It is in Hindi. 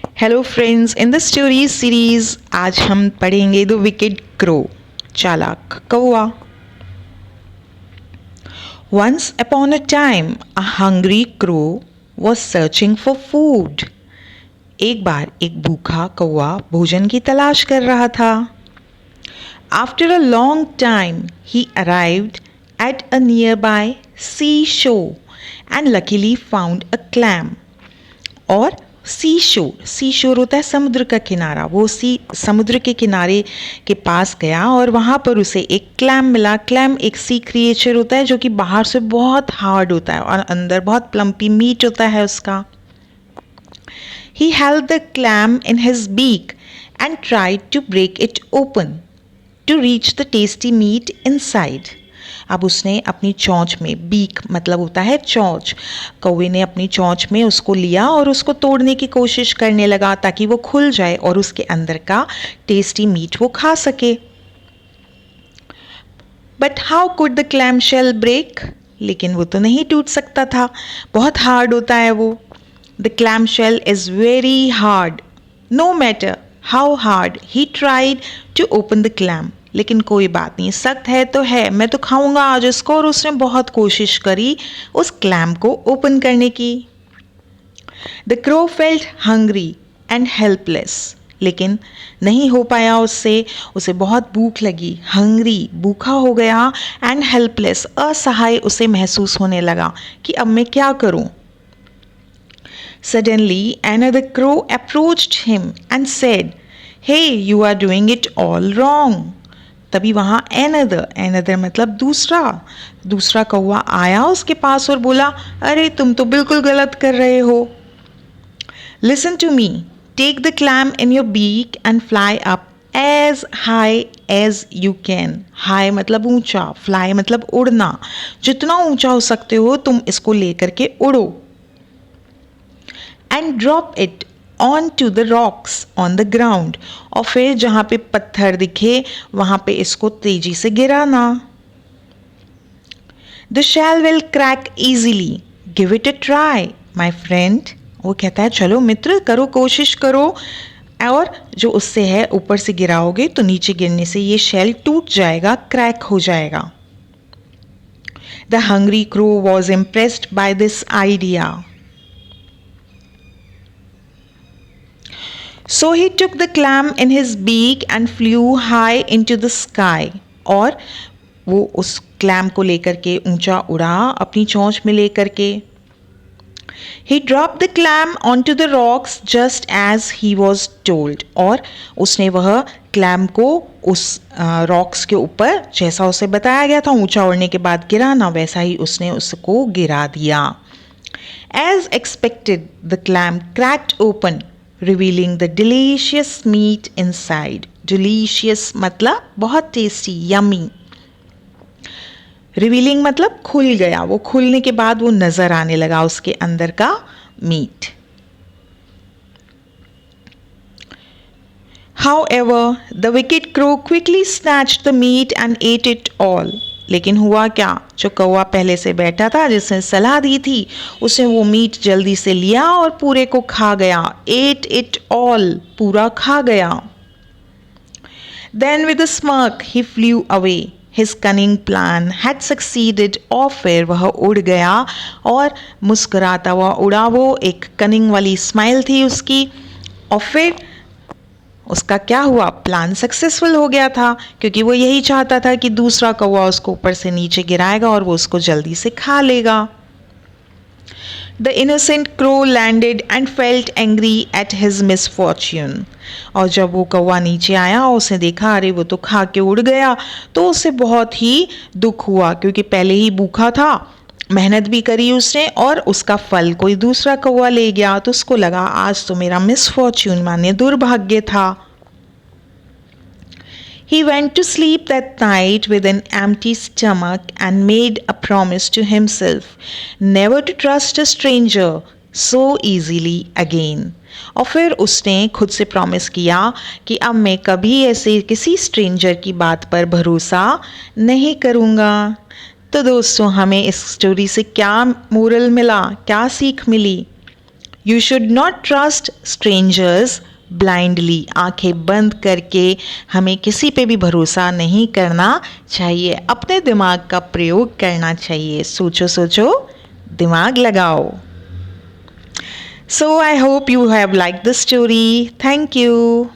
Hello friends, in the story series आज हम पढ़ेंगे द विकेड क्रो, चालाक कौवा। Once upon a time a hungry crow was searching for food. एक बार एक भूखा कौवा भोजन की तलाश कर रहा था। After a long time he arrived at a nearby seashore and luckily found a clam. और सी शोर होता है समुद्र का किनारा। वो समुद्र के किनारे के पास गया और वहाँ पर उसे एक क्लैम मिला। क्लैम एक सी क्रिएचर होता है जो कि बाहर से बहुत हार्ड होता है और अंदर बहुत प्लम्पी मीट होता है उसका। He held the clam in his beak and tried to break it open to reach the tasty meat inside. अब उसने अपनी चोंच में, बीक मतलब होता है चोंच, कौवे ने अपनी चोंच में उसको लिया और उसको तोड़ने की कोशिश करने लगा ताकि वो खुल जाए और उसके अंदर का टेस्टी मीट वो खा सके। But how could the clam shell break? लेकिन वो तो नहीं टूट सकता था, बहुत हार्ड होता है वो। The clam shell is very hard. No matter how hard he tried to open the clam. लेकिन कोई बात नहीं, सख्त है तो है, मैं तो खाऊंगा आज इसको। और उसने बहुत कोशिश करी उस क्लैम को ओपन करने की। The crow felt hungry and helpless. लेकिन नहीं हो पाया उससे। उसे बहुत भूख लगी, हंग्री भूखा हो गया, एंड हेल्पलेस असहाय उसे महसूस होने लगा कि अब मैं क्या करूं। Suddenly, another crow approached him and said, "Hey, you are doing it all wrong." तभी वहाँ another मतलब दूसरा कौवा आया उसके पास और बोला, अरे तुम तो बिल्कुल गलत कर रहे हो। Listen to me. Take the clam in your beak and fly up as high as you can. High मतलब ऊंचा, fly मतलब उड़ना। जितना ऊंचा हो सकते हो तुम इसको लेकर के उड़ो। And drop it onto the rocks on the ground. और फिर जहाँ पे पत्थर दिखे वहाँ पे इसको तेजी से गिराना। The shell will crack easily. Give it a try, my friend. वो कहता है चलो मित्र, करो, कोशिश करो। और जो उससे है ऊपर से गिराओगे तो नीचे गिरने से ये शेल टूट जाएगा, क्रैक हो जाएगा। The hungry crow was impressed by this idea. So he took the clam in his beak and flew high into the sky. और वो उस क्लैम को लेकर के ऊंचा उड़ा अपनी चोंच में लेकर के। He dropped the clam onto the rocks just as he was told. और उसने वह क्लैम को उस रॉक्स के ऊपर जैसा उसे बताया गया था ऊंचा उड़ने के बाद गिराना, वैसा ही उसने उसको गिरा दिया। As expected, the clam cracked open, revealing the delicious meat inside. Delicious मतलब बहुत टेस्टी, यमी। रिवीलिंग मतलब खुल गया, वो खुलने के बाद वो नजर आने लगा उसके अंदर का meet. However, the wicked crow quickly snatched the meat and ate it all. लेकिन हुआ क्या, जो कौवा पहले से बैठा था जिसने सलाह दी थी, उसने वो मीट जल्दी से लिया और पूरे को खा गया। Ate it all, पूरा खा गया। Then with a smirk he flew away. His cunning plan had succeeded. और फिर वह उड़ गया और मुस्कुराता हुआ उड़ा वो, एक कनिंग वाली स्माइल थी उसकी। और फिर उसका क्या हुआ, प्लान सक्सेसफुल हो गया था, क्योंकि वो यही चाहता था कि दूसरा कौवा उसको ऊपर से नीचे गिराएगा और वो उसको जल्दी से खा लेगा। The innocent crow landed and felt angry at his misfortune. और जब वो कौवा नीचे आया और उसने देखा अरे वो तो खा के उड़ गया, तो उसे बहुत ही दुख हुआ, क्योंकि पहले ही भूखा था, मेहनत भी करी उसने और उसका फल कोई दूसरा कौवा ले गया। तो उसको लगा आज तो मेरा मिसफॉर्च्यून माने दुर्भाग्य था। He went to sleep that night with an empty stomach and made a promise to himself never to trust a stranger so easily again. और फिर उसने खुद से प्रॉमिस किया कि अब मैं कभी ऐसे किसी स्ट्रेंजर की बात पर भरोसा नहीं करूँगा। तो दोस्तों, हमें इस स्टोरी से क्या मोरल मिला, क्या सीख मिली? You should not trust strangers blindly. आंखें बंद करके हमें किसी पे भी भरोसा नहीं करना चाहिए, अपने दिमाग का प्रयोग करना चाहिए। सोचो सोचो, दिमाग लगाओ। So I hope you have liked the story. Thank you.